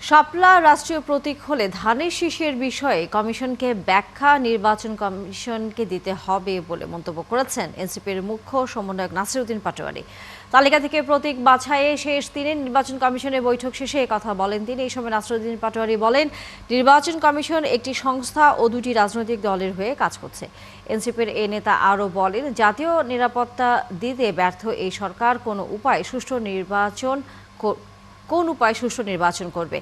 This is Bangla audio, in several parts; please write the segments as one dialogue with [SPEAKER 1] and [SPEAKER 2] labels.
[SPEAKER 1] শাপলা রাষ্ট্রীয় প্রতীক হলে ধানের শীষের বিষয়ে কমিশনকে ব্যাখ্যা নির্বাচন কমিশনকে দিতে হবে বলে মন্তব্য করেছেন এনসিপির মুখ্য সমন্বয়ক নাসিরউদ্দিন পাটোয়ারি। তালিকা থেকে প্রতীক বাছাইয়ে শেষ দিনে নির্বাচন কমিশনের বৈঠক শেষে কথা বলেন তিনি। এই সময় নাসিরউদ্দিন পাটোয়ারি বলেন, নির্বাচন কমিশন একটি সংস্থা ও দুটি রাজনৈতিক দলের হয়ে কাজ করছে। এনসিপির এই নেতা আরও বলেন, জাতীয় নিরাপত্তা দিতে ব্যর্থ এই সরকার কোন উপায় সুষ্ঠু নির্বাচন করবে।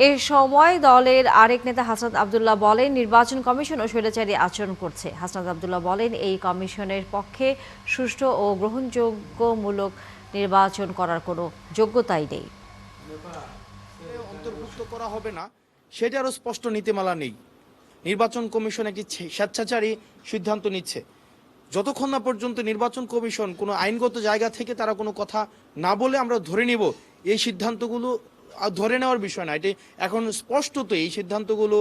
[SPEAKER 1] এ সময় দলের আরেক নেতা হাসনাত আব্দুল্লাহ বলেন, নির্বাচন কমিশন ও স্বৈরাচারী আচরণ করছে। হাসনাত আব্দুল্লাহ বলেন, এই কমিশনের পক্ষে সুষ্ঠু ও গ্রহণযোগ্যমূলক নির্বাচন করার কোনো যোগ্যতাই নেই।
[SPEAKER 2] অন্তর্ভুক্ত করা হবে না সেটারও স্পষ্ট নীতিমালা নেই। নির্বাচন কমিশন একটি স্বেচ্ছাচারী সিদ্ধান্ত নিচ্ছে। যতক্ষণ না পর্যন্ত নির্বাচন কমিশন কোনো আইনগত জায়গা থেকে তারা কোনো কথা না বলে আমরা ধরে নিব এই সিদ্ধান্তগুলো ধরে নেওয়ার বিষয় না। এটি এখন স্পষ্টত এই সিদ্ধান্তগুলো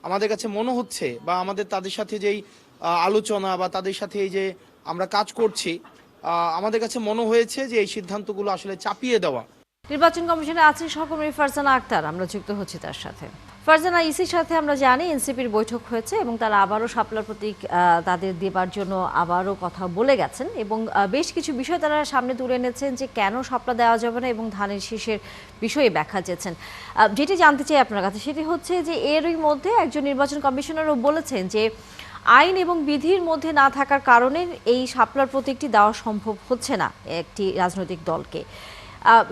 [SPEAKER 2] আমাদের কাছে মনে হচ্ছে বা আমাদের তাদের সাথে যেই আলোচনা বা তাদের সাথে এই যে আমরা কাজ করছি, আমাদের কাছে মনে হয়েছে যে এই সিদ্ধান্তগুলো আসলে চাপিয়ে দেওয়া।
[SPEAKER 1] নির্বাচন কমিশনে আছেন সহকর্মী ফারজানা আক্তার, আমরা যুক্ত হচ্ছি তার সাথে। ফারজানা, ইসির সাথে আমরা জানি এনসিপির বৈঠক হয়েছে এবং তারা আবারও শাপলার প্রতীক তাদের দেবার জন্য আবারও কথা বলে গেছেন এবং বেশ কিছু বিষয় তারা সামনে তুলে এনেছেন যে কেন শাপলা দেওয়া যাবে না এবং ধানের শীষের বিষয়ে ব্যাখ্যা চেয়েছেন। যেটি জানতে চাই আপনার কাছে সেটি হচ্ছে যে এরই মধ্যে একজন নির্বাচন কমিশনারও বলেছেন যে আইন এবং বিধির মধ্যে না থাকার কারণে এই শাপলার প্রতীকটি দেওয়া সম্ভব হচ্ছে না একটি রাজনৈতিক দলকে।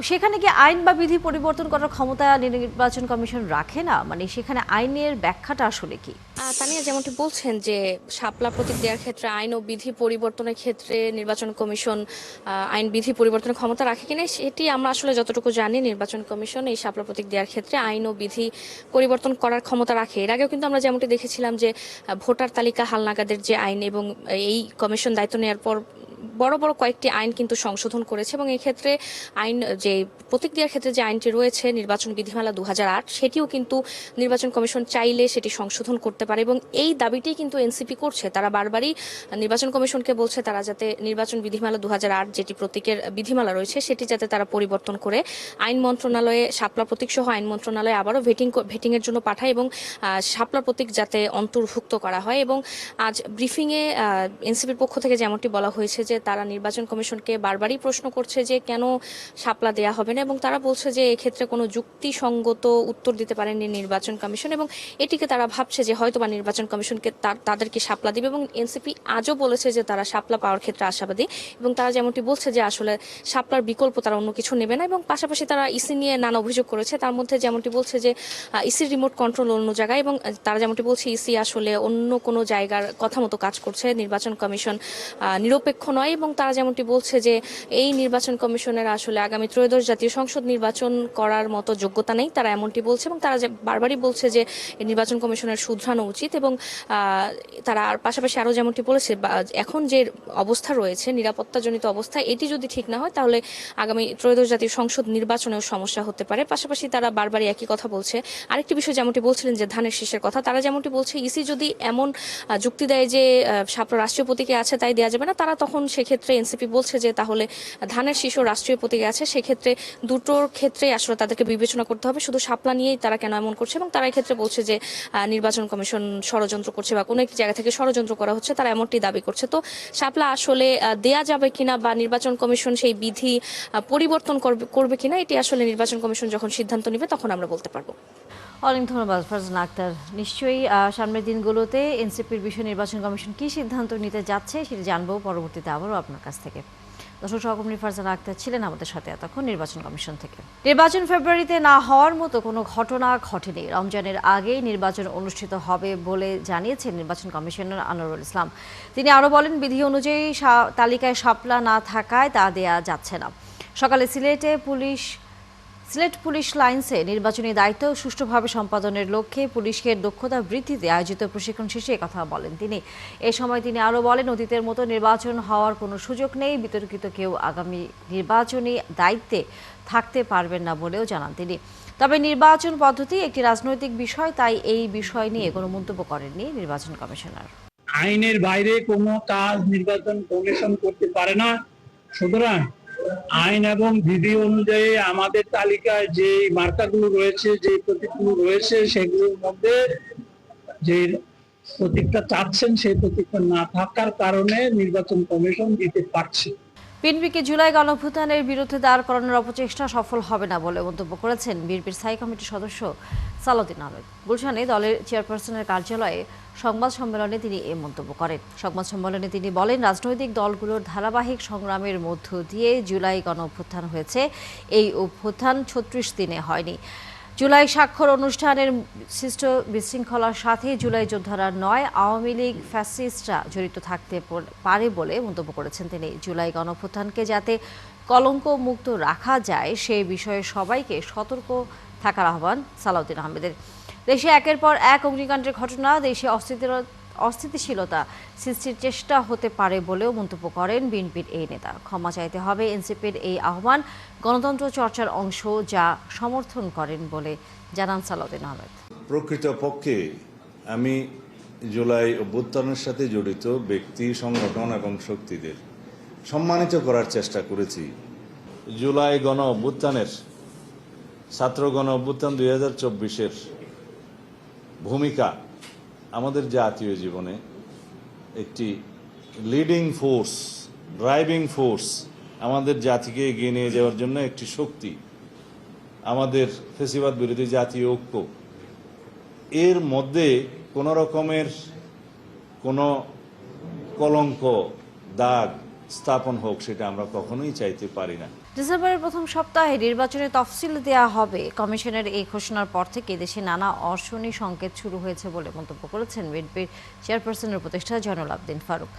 [SPEAKER 1] সেখানে কি আইন বা বিধি পরিবর্তন করার ক্ষমতা নির্বাচন কমিশন রাখে না? মানে সেখানে আইনের ব্যাখ্যাটা আসলে কি?
[SPEAKER 3] তানিয়া যেমনটি বলছেন যে শাপলা প্রতীক দেওয়ার ক্ষেত্রে আইন ও বিধি পরিবর্তনের ক্ষেত্রে নির্বাচন কমিশন আইন বিধি পরিবর্তনের ক্ষমতা রাখে কিনা, সেটি আমরা আসলে যতটুকু জানি নির্বাচন কমিশন এই শাপলা প্রতীক দেওয়ার ক্ষেত্রে আইন ও বিধি পরিবর্তন করার ক্ষমতা রাখে। এর আগেও কিন্তু আমরা যেমনটি দেখেছিলাম যে ভোটার তালিকা হালনাগাদের যে আইন এবং এই কমিশন দায়িত্ব নেওয়ার পর বড় বড় কয়েকটি আইন কিন্তু সংশোধন করেছে এবং এই ক্ষেত্রে আইন যে প্রতীক দেওয়ার ক্ষেত্রে যে আইনটি রয়েছে নির্বাচন বিধিমালা 2008, সেটিও কিন্তু নির্বাচন কমিশন চাইলে সেটি সংশোধন করতে পারে এবং এই দাবিটি কিন্তু এনসিপি করছে। তারা বারবারই নির্বাচন কমিশনকে বলছে তারা যাতে নির্বাচন বিধিমালা 2008 যেটি প্রতীকের বিধিমালা রয়েছে সেটি যাতে তারা পরিবর্তন করে আইন মন্ত্রণালয়ে শাপলা প্রতীক সহ আইন মন্ত্রণালয়ে আবারও ভেটিংয়ের জন্য পাঠায় এবং শাপলা প্রতীক যাতে অন্তর্ভুক্ত করা হয়। এবং আজ ব্রিফিংয়ে এনসিপির পক্ষ থেকে যেমনটি বলা হয়েছে যে তারা নির্বাচন কমিশনকে বারবারই প্রশ্ন করছে যে কেন শাপলা দেয়া হবে না এবং তারা বলছে যে এক্ষেত্রে কোনো যুক্তিসঙ্গত উত্তর দিতে পারেননি নির্বাচন কমিশন এবং এটিকে তারা ভাবছে যে হয়তোবা নির্বাচন কমিশনকে তাদেরকে শাপলা দিবে। এবং এনসিপি আজও বলেছে যে তারা শাপলা পাওয়ার ক্ষেত্রে আশাবাদী এবং তারা যেমনটি বলছে যে আসলে শাপলার বিকল্প তারা অন্য কিছু নেবে না এবং পাশাপাশি তারা ইসি নিয়ে নানা অভিযোগ করেছে। তার মধ্যে যেমনটি বলছে যে ইসির রিমোট কন্ট্রোল অন্য জায়গায় এবং তারা যেমনটি বলছে ইসি আসলে অন্য কোনো জায়গার কথা মতো কাজ করছে, নির্বাচন কমিশন নিরপেক্ষ নয় এবং তারা যেমনটি বলছে যে এই নির্বাচন কমিশনের আসলে আগামী ত্রয়োদশ জাতীয় সংসদ নির্বাচন করার মতো যোগ্যতা নেই, তারা এমনটি বলছে এবং তারা বারবারই বলছে যে নির্বাচন কমিশনের শুধরানো উচিত। এবং তারা পাশাপাশি আরও যেমনটি বলেছে এখন যে অবস্থা রয়েছে নিরাপত্তাজনিত অবস্থা, এটি যদি ঠিক না হয় তাহলে আগামী ত্রয়োদশ জাতীয় সংসদ নির্বাচনেও সমস্যা হতে পারে। পাশাপাশি তারা বারবারই একই কথা বলছে। আরেকটি বিষয় যেমনটি বলছিলেন যে ধানের শীষের কথা, তারা যেমনটি বলছে ইসি যদি এমন যুক্তি দেয় যে শাপলা রাষ্ট্রীয় প্রতীকে আছে তাই দেওয়া যাবে না, তারা তখন সেক্ষেত্রে এনসিপি বলছে যে তাহলে ধানের শীষ রাষ্ট্রীয় প্রতীকে আছে, সেক্ষেত্রে দুটোর ক্ষেত্রে আসলে তাদেরকে বিবেচনা করতে হবে, শুধু শাপলা নিয়েই তারা কেন এমন করছে। এবং তারা এক্ষেত্রে বলছে যে নির্বাচন কমিশন ষড়যন্ত্র করছে বা কোনো একটি জায়গা থেকে ষড়যন্ত্র করা হচ্ছে, তারা এমনটি দাবি করছে। তো শাপলা আসলে দেয়া যাবে কিনা বা নির্বাচন কমিশন সেই বিধি পরিবর্তন করবে কিনা, এটি আসলে নির্বাচন কমিশন যখন সিদ্ধান্ত নেবে তখন আমরা বলতে পারবো।
[SPEAKER 1] অনেক ধন্যবাদ ফারজানা আক্তার। নিশ্চয়ই সামনের দিনগুলোতে এনসিপির বিষয়ে নির্বাচন কমিশন কি সিদ্ধান্ত নিতে যাচ্ছে সেটি জানবো পরবর্তীতে আবারও আপনার কাছ থেকে। দর্শক, সহকর্মী ফারজানা আক্তার ছিলেন আমাদের সাথে এতক্ষণ নির্বাচন কমিশন থেকে। নির্বাচন ফেব্রুয়ারিতে না হওয়ার মতো কোনো ঘটনা ঘটেনি। রমজানের আগেই নির্বাচন অনুষ্ঠিত হবে বলে জানিয়েছেন নির্বাচন কমিশনার আনোয়ারুল ইসলাম। তিনি আরও বলেন, বিধি অনুযায়ী তালিকায় শাপলা না থাকায় তা দেয়া যাচ্ছে না। সকালে সিলেট পুলিশ লাইন্সে নির্বাচনী দায়িত্ব সুষ্ঠুভাবে সম্পাদনের লক্ষ্যে পুলিশের দক্ষতা বৃদ্ধিতে আয়োজিত প্রশিক্ষণ শেষে কথা বলেন তিনি। এ সময় তিনি আরও বলেন, অতীতের মতো নির্বাচন হওয়ার কোনো সুযোগ নেই, বিতর্কিত কেউ আগামী নির্বাচনী দায়িত্বে থাকতে পারবেন না বলেও জানান তিনি। তবে নির্বাচন পদ্ধতি একটি রাজনৈতিক বিষয়, তাই এই বিষয় নিয়ে কোনো মন্তব্য করেননি নির্বাচন কমিশনার।
[SPEAKER 4] আইনের বাইরে কোনো কাজ নির্বাচন কমিশন করতে পারে না, সুতরাং আইন এবং বিধি অনুযায়ী আমাদের তালিকায় যে মার্কাগুলো রয়েছে, যে প্রতীকগুলো রয়েছে, সেগুলোর মধ্যে যে প্রতীকটা চাচ্ছেন সেই প্রতীকটা না থাকার কারণে নির্বাচন কমিশন দিতে পারছে।
[SPEAKER 1] বিএনপিকে জুলাই গণঅভ্যুত্থানের বিরুদ্ধে দাঁড় করানোর অপচেষ্টা সফল হবে না বলে মন্তব্য করেছেন বিএনপির স্থায়ী কমিটির সদস্য সালাউদ্দিন আহমেদ। গুলশানে দলের চেয়ারপারসনের কার্যালয়ে সংবাদ সম্মেলনে তিনি এ মন্তব্য করেন। সংবাদ সম্মেলনে তিনি বলেন, রাজনৈতিক দলগুলোর ধারাবাহিক সংগ্রামের মধ্য দিয়ে জুলাই গণঅভ্যুত্থান হয়েছে। এই অভ্যুত্থান ৩৬ দিনে হয়নি। জুলাই স্বাক্ষর অনুষ্ঠানের সৃষ্ট বিশৃঙ্খলার সাথে জুলাই যোদ্ধারা নয়, আওয়ামী লীগ ফ্যাসিস্টরা জড়িত থাকতে পারে বলে মন্তব্য করেছেন তিনি। জুলাই গণঅভ্যুত্থানকে যাতে কলঙ্ক মুক্ত রাখা যায় সেই বিষয়ে সবাইকে সতর্ক থাকার আহ্বান সালাউদ্দিন আহমেদের। দেশে একের পর এক অগ্নিকাণ্ডের ঘটনা দেশে অস্থিতিশীলতা সৃষ্টির চেষ্টা হতে পারে বলেও মন্তব্য করেন বিএনপির এই নেতা। ক্ষমা চাইতে হবে এনসিপির এই আহ্বান গণতন্ত্র চর্চার অংশ, যা সমর্থন করেন বলে জানান সালাউদ্দিন আহমেদ।
[SPEAKER 5] প্রকৃতপক্ষে আমি জুলাই অভ্যুত্থানের সাথে জড়িত ব্যক্তি, সংগঠন এবং শক্তিদের সম্মানিত করার চেষ্টা করেছি। জুলাই গণ অভ্যুত্থানের, ছাত্র গণ অভ্যুত্থান 2024-এর ভূমিকা আমাদের জাতীয় জীবনে একটি লিডিং ফোর্স, ড্রাইভিং ফোর্স, আমাদের জাতিকে এগিয়ে নিয়ে যাওয়ার জন্য একটি শক্তি, আমাদের ফ্যাসিবাদ বিরোধী জাতীয় ঐক্য। এর মধ্যে কোনো রকমের কোনো কলঙ্ক, দাগ স্থাপন হোক, সেটা আমরা কখনোই চাইতে পারি না।
[SPEAKER 1] ডিসেম্বরের প্রথম সপ্তাহে নির্বাচনের তফসিল দেওয়া হবে। কমিশনের এই ঘোষণার পর থেকে দেশে নানা অশনি সংকেত শুরু হয়েছে বলে মন্তব্য করেছেন বিএনপির চেয়ারপারসনের উপদেষ্টা জয়নুল আবেদিন ফারুক।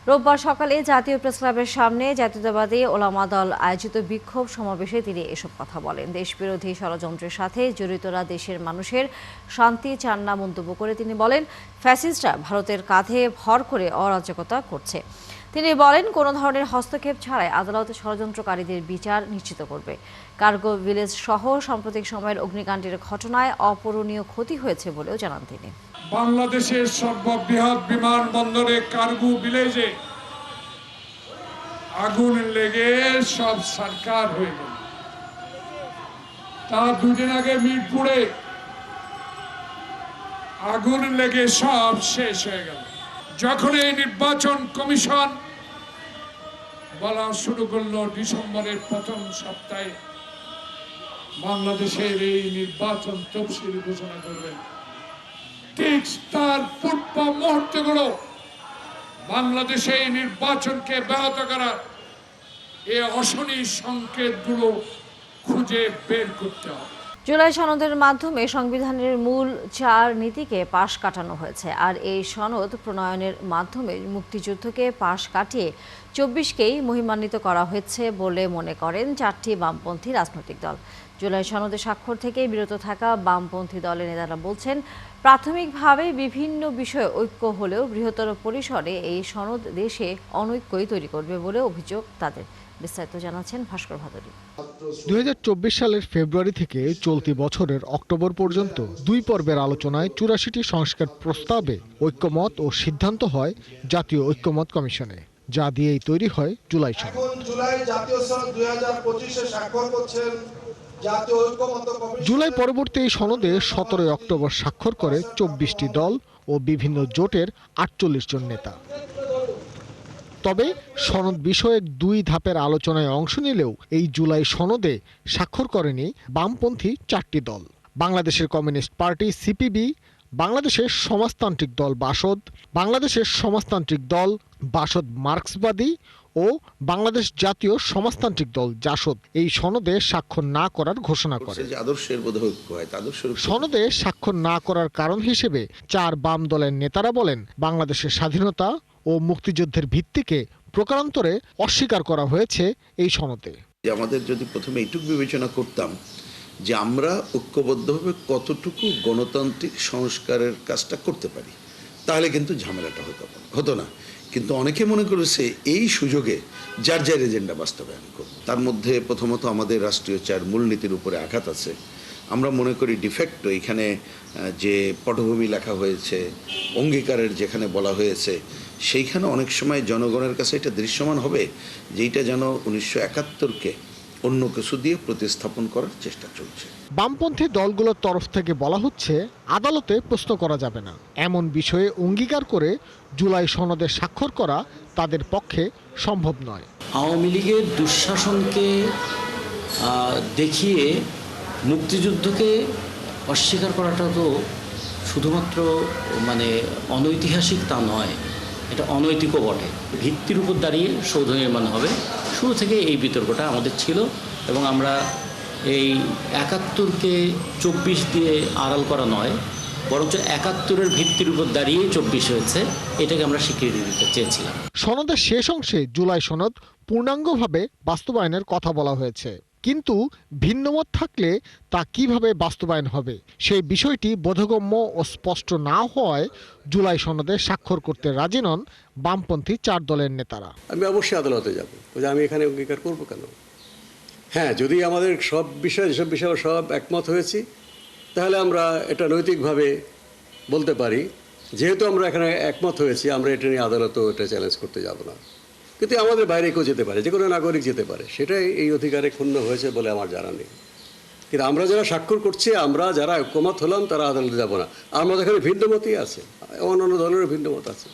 [SPEAKER 1] রোববার সকালে জাতীয় প্রেসক্লাবের সামনে জাতীয়তাবাদী ওলামা দল আয়োজিত বিক্ষোভ সমাবেশে তিনি এসব কথা বলেন। দেশবিরোধী ষড়যন্ত্রের সাথে জড়িতরা দেশের মানুষের শান্তি চান না মন্তব্য করে তিনি বলেন, ফ্যাসিস্টরা ভারতের কাঁধে ভর করে অরাজকতা করছে। তিনি বলেন, কোনো ধরনের হস্তক্ষেপ ছাড়াই আদালত ষড়যন্ত্রকারীদের বিচার নিশ্চিত করবে। কার্গো ভিলেজ সহ সাম্প্রতিক সময়ের অগ্নিকাণ্ডের ঘটনায় অপূরণীয় ক্ষতি হয়েছে বলেও জানান তিনি।
[SPEAKER 6] বাংলাদেশের সর্ববৃহৎ বিমানবন্দরে কার্গো ভিলেজে আগুন লেগে সব সরকার হয়ে গেল। তার দুদিন আগে মিরপুরে আগুন লেগে সব শেষ হয়ে গেল। যখন এই নির্বাচন কমিশন বলা শুরু করলো ডিসেম্বরের প্রথম সপ্তাহে বাংলাদেশের এই নির্বাচন তফসিল ঘোষণা করবেন, ঠিক তার পূর্ব মুহূর্তগুলো বাংলাদেশে এই নির্বাচনকে ব্যাহত করার এই অশনি সংকেতগুলো খুঁজে বের করতে হবে।
[SPEAKER 1] জুলাই সনদের মাধ্যমে সংবিধানের মূল 4 নীতিকে পাশ কাটানো হয়েছে। আর এই সনদ প্রণয়নের মাধ্যমে মুক্তিযুদ্ধকে পাশ কাটিয়ে 24কেই মহিমান্বিত করা হয়েছে বলে মনে করেন 4টি বামপন্থী রাজনৈতিক দল। জুলাই সনদে স্বাক্ষর থেকে বিরত থাকা বামপন্থী দলের নেতারা বলছেন, প্রাথমিকভাবে বিভিন্ন বিষয়ে ঐক্য হলেও বৃহত্তর পরিসরে এই সনদ দেশে অনৈক্যই তৈরি করবে বলে অভিযোগ তাদের। বিস্তারিত জানাচ্ছেন ভাস্কর ভাদুরী।
[SPEAKER 7] 2024 সালের ফেব্রুয়ারি থেকে চলতি বছরের অক্টোবর পর্যন্ত 2 পর্বের আলোচনায় 84টি সংস্কার প্রস্তাবে ঐক্যমত ও সিদ্ধান্ত হয় জাতীয় ঐক্যমত কমিশনে, যা দিয়েই তৈরি হয় জুলাই সনদ। জুলাই পরবর্তী এই সনদে 17 অক্টোবর স্বাক্ষর করে 24টি দল ও বিভিন্ন জোটের 48 জন নেতা। তবে সনদ বিষয়ক 2 ধাপের আলোচনায় অংশ নিলেও এই জুলাই সনদে স্বাক্ষর করেনি বামপন্থী 4টি দল। বাংলাদেশের কমিউনিস্ট পার্টি সিপিবি, বাংলাদেশের সমাজতান্ত্রিক দল বাসদ, বাংলাদেশের সমাজতান্ত্রিক দল বাসদ মার্ক্সবাদী ও বাংলাদেশ জাতীয় সমাজতান্ত্রিক দল জাসদ এই সনদে স্বাক্ষর না করার ঘোষণা করে। সনদে স্বাক্ষর না করার কারণ হিসেবে 4 বাম দলের নেতারা বলেন, বাংলাদেশের স্বাধীনতা ও মুক্তিযুদ্ধের ভিত্তিকে প্রকারান্তরে অস্বীকার করা হয়েছে এই সনদে।
[SPEAKER 8] আমাদের যদি প্রথমে এইটুকু বিবেচনা করতাম যে আমরা ঐক্যবদ্ধভাবে কতটুকু গণতান্ত্রিক সংস্কারের কাজটা করতে পারি, তাহলে কিন্তু ঝামেলাটা হতো না। কিন্তু অনেকে মনে করেছে এই সুযোগে যার যার এজেন্ডা বাস্তবায়ন করব। তার মধ্যে প্রথমত আমাদের রাষ্ট্রীয় 4 মূলনীতির উপরে আঘাত আছে, আমরা মনে করি ডিফেক্ট এখানে যে পটভূমি লেখা হয়েছে, অঙ্গীকারের যেখানে বলা হয়েছে, সেইখানে অনেক সময় জনগণের কাছে এটা দৃশ্যমান হবে যেটা যেন 1971-কে অন্য কিছু দিয়ে প্রতিস্থাপন করার চেষ্টা চলছে।
[SPEAKER 7] বামপন্থী দলগুলোর তরফ থেকে বলা হচ্ছে আদালতে প্রশ্ন করা যাবে না, এমন বিষয়ে অঙ্গীকার করে জুলাই সনদে স্বাক্ষর করা তাদের পক্ষে সম্ভব নয়।
[SPEAKER 9] আওয়ামী লীগের দুঃশাসনকে দেখিয়ে মুক্তিযুদ্ধকে অস্বীকার করাটা তো শুধুমাত্র অনৈতিহাসিক তা নয়, এটা অনৈতিকও বটে। ভিত্তির উপর দাঁড়িয়ে সৌধ নির্মাণ হবে, শুরু থেকে এই বিতর্কটা আমাদের ছিল এবং আমরা এই 71-কে 24 দিয়ে আড়াল করা নয়, বরঞ্চ 71-এর ভিত্তির উপর দাঁড়িয়ে 24 হয়েছে, এটাকে আমরা স্বীকৃতি দিতে চেয়েছিলাম।
[SPEAKER 7] সনদের শেষ অংশে জুলাই সনদ পূর্ণাঙ্গভাবে বাস্তবায়নের কথা বলা হয়েছে, কিন্তু ভিন্নমত থাকলে তা কিভাবে বাস্তবায়ন হবে সেই বিষয়টি বোধগম্য ও স্পষ্ট না হওয়ায় জুলাই সনদে স্বাক্ষর করতে রাজি নন বামপন্থী 4 দলের নেতারা।
[SPEAKER 10] আমি অবশ্যই আদালতে যাব, আমি এখানে অঙ্গীকার করব কেন? হ্যাঁ, যদি আমাদের যেসব বিষয়ে সব একমত হয়েছি, তাহলে আমরা এটা নৈতিকভাবে বলতে পারি, যেহেতু আমরা এখানে একমত হয়েছি, আমরা এটা নিয়ে আদালতেও এটা চ্যালেঞ্জ করতে যাব না। কিন্তু আমাদের বাইরে কেউ যেতে পারে, যে কোনো নাগরিক যেতে পারে, সেটাই এই অধিকারে ক্ষুণ্ণ হয়েছে বলে আমার জানা নেই। কিন্তু আমরা যারা স্বাক্ষর করছি, আমরা যারা ঐক্যমত হলাম, তারা আদালতে যাব না। আমাদের এখানে ভিন্নমতই আছে, অন্যান্য দলেরও ভিন্নমত আছে।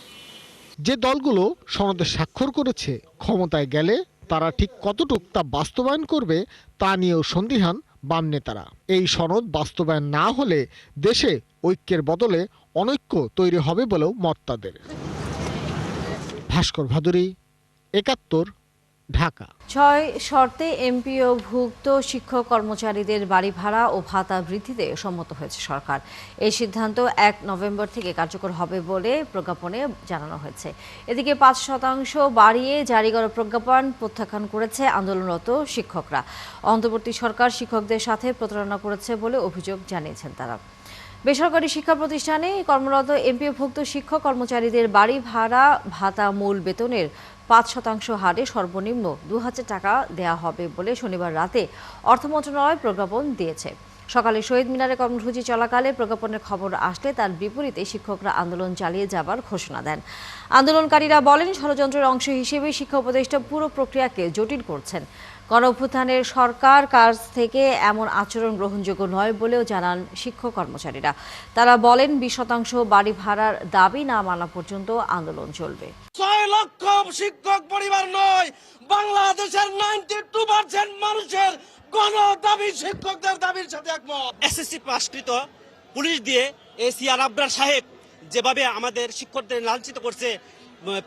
[SPEAKER 7] যে দলগুলো সনদে স্বাক্ষর করেছে ক্ষমতায় গেলে তারা ঠিক কতটুক তা বাস্তবায়ন করবে তা নিয়েও সন্দিহান বাম নেতারা। এই সনদ বাস্তবায়ন না হলে দেশে ঐক্যের বদলে অনৈক্য তৈরি হবে বলেও মত তাদের। ভাস্কর ভাদুরী, ৭১, ঢাকা।
[SPEAKER 1] 6 শর্তে এমপিওভুক্ত শিক্ষক কর্মচারীদের বাড়ি ভাড়া ও ভাতা বৃদ্ধিতে সম্মত হয়েছে সরকার। এই সিদ্ধান্ত 1 নভেম্বর থেকে কার্যকর হবে বলে প্রজ্ঞাপনে জানানো হয়েছে। এদিকে 5% বাড়িয়ে জারি করা প্রজ্ঞাপন প্রত্যাখ্যান করেছে আন্দোলনরত শিক্ষকরা। অন্তর্বর্তী সরকার শিক্ষকদের সাথে প্রতারণা করেছে বলে অভিযোগ জানিয়েছেন তারা। বেসরকারি শিক্ষা প্রতিষ্ঠানে কর্মরত এমপিওভুক্ত শিক্ষক কর্মচারীদের বাড়ি ভাড়া ভাতা মূল বেতনের 5% হারে সর্বনিম্ন 2000 টাকা দেওয়া হবে বলে শনিবার রাতে অর্থ মন্ত্রণালয় প্রজ্ঞাপন দিয়েছে। সকালে শহীদ মিনারে কর্মসূচি চলাকালে প্রজ্ঞাপনের খবর আসলে তার বিপরীতে শিক্ষকরা আন্দোলন চালিয়ে যাবার ঘোষণা দেন। আন্দোলনকারীরা বলেন, ষড়যন্ত্রের অংশ হিসেবে শিক্ষা উপদেষ্টা পুরো প্রক্রিয়াকে জটিল করছেন। গণঅভ্যুত্থানের সরকার কাছ থেকে এমন আচরণ গ্রহণযোগ্য নয় বলেও জানান শিক্ষক কর্মচারীরা। তারা বলেন, 20% বাড়ি ভাড়ার দাবি না মানা পর্যন্ত আন্দোলন চলবে।
[SPEAKER 2] 6 লক্ষ শিক্ষক পরিবার নয়, বাংলাদেশের 92% মানুষের গণ দাবি শিক্ষকদের দাবির সাথে একমত।
[SPEAKER 11] এসএসসি পাসকৃত পুলিশ দিয়ে এসিআর আবরার সাহেব যেভাবে আমাদের শিক্ষকদের লাঞ্ছিত করছে,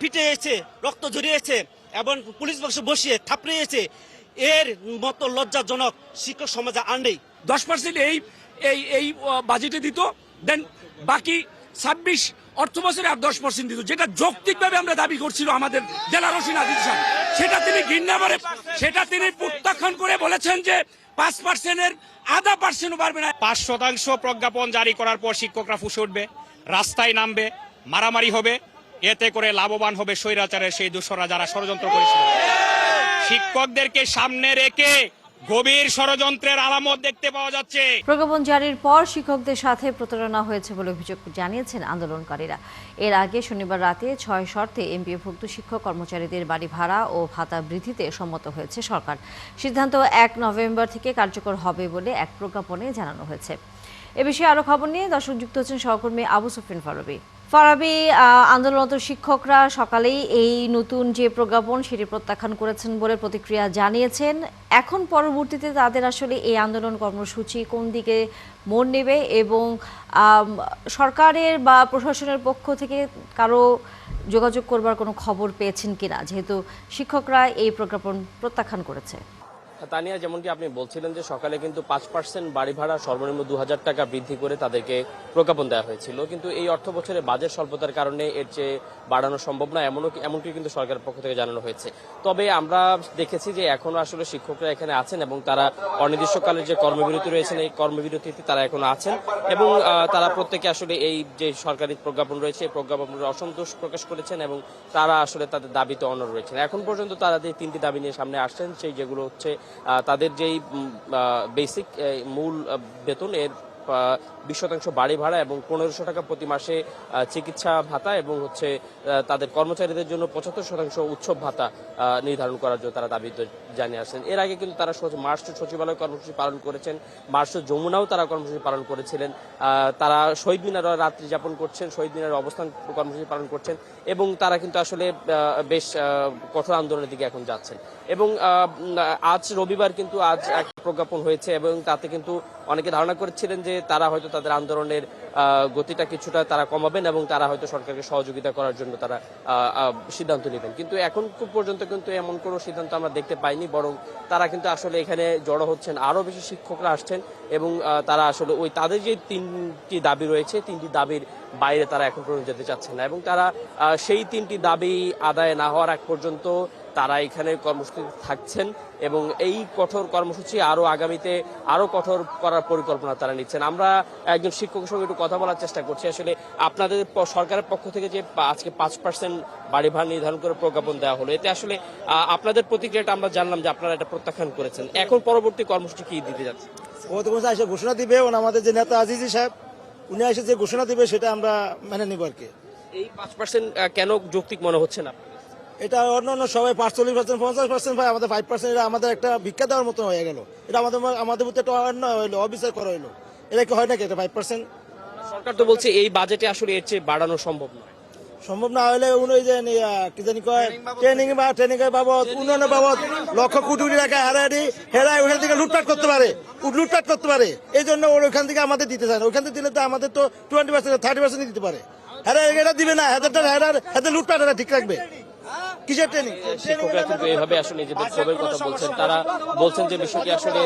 [SPEAKER 11] পিটিয়েছে, রক্ত ঝরিয়েছে এবং পুলিশ বক্সে বসিয়ে থাপড়িয়েছে, এর মতো লজ্জাজনক শিক্ষক সমাজে আর নেই।
[SPEAKER 6] 10% এই বাজেটে দিত, দেন বাকি 26 অর্থ বছরে আর 10% দিত, যেটা যৌক্তিকভাবে আমরা দাবি করছিল আমাদের জেলা রশিদ আদিল সাহেব। সেটা তিনি ঘৃণা করে, সেটা তিনি প্রত্যাখ্যান করে বলেছেন যে 5%-এর 0.5% বাড়বে না।
[SPEAKER 12] 5% প্রজ্ঞাপন জারি করার পর শিক্ষকরা ফুঁসে উঠবে, রাস্তায় নামবে, মারামারি হবে, এতে করে লাভবান হবে স্বৈরাচারের সেই দোসররা যারা ষড়যন্ত্র করেছিল। শিক্ষকদেরকে সামনে রেখে গভীর ষড়যন্ত্রের আলামত দেখতে পাওয়া যাচ্ছে।
[SPEAKER 1] প্রজ্ঞাপন জারির পর শিক্ষকদের সাথে প্রতারণা হয়েছে বলে অভিযোগ জানিয়েছেন আন্দোলনকারীরা। এর আগে শনিবার রাতে 6 শর্তে এমপিওভুক্ত শিক্ষক কর্মচারীদের বাড়ি ভাড়া ও ভাতা বৃদ্ধিতে সম্মত হয়েছে সরকার। সিদ্ধান্ত 1 নভেম্বর থেকে কার্যকর হবে বলে এক প্রজ্ঞাপনে জানানো হয়েছে। এ বিষয়ে আরো খবর নিয়ে দর্শক যুক্ত হচ্ছেন সহকর্মী আবু সুফিয়ান ফারাবী। আন্দোলনরত শিক্ষকরা সকালেই এই নতুন যে প্রজ্ঞাপন সেটি প্রত্যাখ্যান করেছেন বলে প্রতিক্রিয়া জানিয়েছেন। এখন পরবর্তীতে তাদের আসলে এই আন্দোলন কর্মসূচি কোন দিকে মোড় নেবে এবং সরকারের বা প্রশাসনের পক্ষ থেকে কারো যোগাযোগ করবার কোনো খবর পেয়েছেন কিনা, যেহেতু শিক্ষকরা এই প্রজ্ঞাপন প্রত্যাখ্যান করেছে?
[SPEAKER 13] তানিয়া, যেমনটি আপনি বলছিলেন যে সকালে কিন্তু 5% বাড়ি ভাড়া সর্বনিম্ন 2000 টাকা বৃদ্ধি করে তাদেরকে প্রজ্ঞাপন দেওয়া হয়েছিল, কিন্তু এই অর্থ বছরে বাজেট স্বল্পতার কারণে এর চেয়ে বাড়ানো সম্ভব না, এমনটি কিন্তু সরকারের পক্ষ থেকে জানানো হয়েছে। তবে আমরা দেখেছি যে এখনো আসলে শিক্ষকরা এখানে আছেন এবং তারা অনির্দিষ্টকালের যে কর্মবিরতি রয়েছেন এই কর্মবিরতিতে তারা এখনো আছেন এবং তারা প্রত্যেকে আসলে এই যে সরকারি প্রজ্ঞাপন রয়েছে এই প্রজ্ঞাপনের অসন্তোষ প্রকাশ করেছেন এবং তারা আসলে তাদের দাবিতে অনড় রয়েছেন। এখন পর্যন্ত তারা যে 3টি দাবি নিয়ে সামনে আসছেন, সেই যেগুলো হচ্ছে তাদের যেই বেসিক মূল বেতন এর 20% বাড়ি ভাড়া এবং 1500 টাকা প্রতি মাসে চিকিৎসা ভাতা এবং হচ্ছে তাদের কর্মচারীদের জন্য 75% উৎসব ভাতা নির্ধারণ করার জন্য তারা দাবি জানিয়ে আসছেন। এর আগে কিন্তু তারা মার্চ টু সচিবালয় কর্মসূচি পালন করেছেন, মার্চ টু যমুনাও তারা কর্মসূচি পালন করেছিলেন। তারা শহীদ মিনারে রাত্রি যাপন করছেন, শহীদ মিনারে অবস্থান কর্মসূচি পালন করছেন এবং তারা কিন্তু আসলে বেশ কঠোর আন্দোলনের দিকে এখন যাচ্ছেন। এবং আজ রবিবার কিন্তু আজ এক প্রজ্ঞাপন হয়েছে এবং তাতে কিন্তু অনেকে ধারণা করেছিলেন যে তারা হয়তো তাদের আন্দোলনের গতিটা কিছুটা তারা কমাবেন এবং তারা হয়তো সরকারকে সহযোগিতা করার জন্য তারা সিদ্ধান্ত নেবেন, কিন্তু এখন খুব পর্যন্ত কিন্তু এমন কোনো সিদ্ধান্ত আমরা দেখতে পাইনি, বরং তারা কিন্তু আসলে এখানে জড়ো হচ্ছেন, আরও বেশি শিক্ষকরা আসছেন এবং তারা আসলে ওই তাদের যে 3টি দাবি রয়েছে 3টি দাবির বাইরে তারা এখন পর্যন্ত যেতে চাচ্ছেন না এবং তারা সেই 3টি দাবি আদায় না হওয়ার আগ পর্যন্ত তারা এখানে কর্মসূচি থাকছেন এবং এই কঠোর কর্মসূচি আরও আগামীতে আরও কঠোর করার পরিকল্পনা তারা নিচ্ছেন। আমরা একজন শিক্ষকের সঙ্গে একটু কথা বলার চেষ্টা করছি, আসলে আপনাদের সরকারের পক্ষ থেকে যে আজকে 5% বাড়ি ভাড়া নির্ধারণ করে প্রজ্ঞাপন দেওয়া হলো, এতে আসলে আপনাদের প্রতিক্রিয়াটা আমরা জানলাম যে আপনারা এটা প্রত্যাখ্যান করেছেন, এখন পরবর্তী কর্মসূচি কি দিতে যাচ্ছে?
[SPEAKER 14] এসে ঘোষণা দিবে, আমাদের যে নেতা আজিজি সাহেব উনি এসে যে ঘোষণা দিবে সেটা আমরা মেনে নিব আর কি।
[SPEAKER 13] এই 5% কেন যৌক্তিক মনে হচ্ছে না?
[SPEAKER 14] এটা অন্য সবাই 45%, 50% ভাই, আমাদের 5% এটা আমাদের একটা ভিক্ষা দেওয়ার মতো হয়ে গেল। এটা আমাদের প্রতি একটা অন্যায় হইলো, অবিচার করা হইলো। এটা কি হয় নাকি? এটা 5%
[SPEAKER 13] সরকার তো বলছে এই বাজেটে আসলে এর চেয়ে বাড়ানো সম্ভব নয়।
[SPEAKER 14] সম্ভব না হলে উনি যে কি জানি কয় ট্রেনিং এর বাবদ, উন্নয়নের বাবদ লক্ষ কোটি কোটি টাকা হেরাই ওখান থেকে লুটপাট করতে পারে। এই জন্য ওখান থেকে আমাদের দিতে চায় না। ওখান থেকে দিলে তো আমাদের তো 20%, 30% দিতে পারে। এটা দিবে না, হাতে লুটপাট এরা ঠিক রাখবে। কিসের ট্রেনিং?
[SPEAKER 13] শিক্ষকরা কিন্তু এইভাবে আসলে নিজেদের ক্ষোভের কথা বলছেন। তারা বলছেন যে বিষয়টি আসলে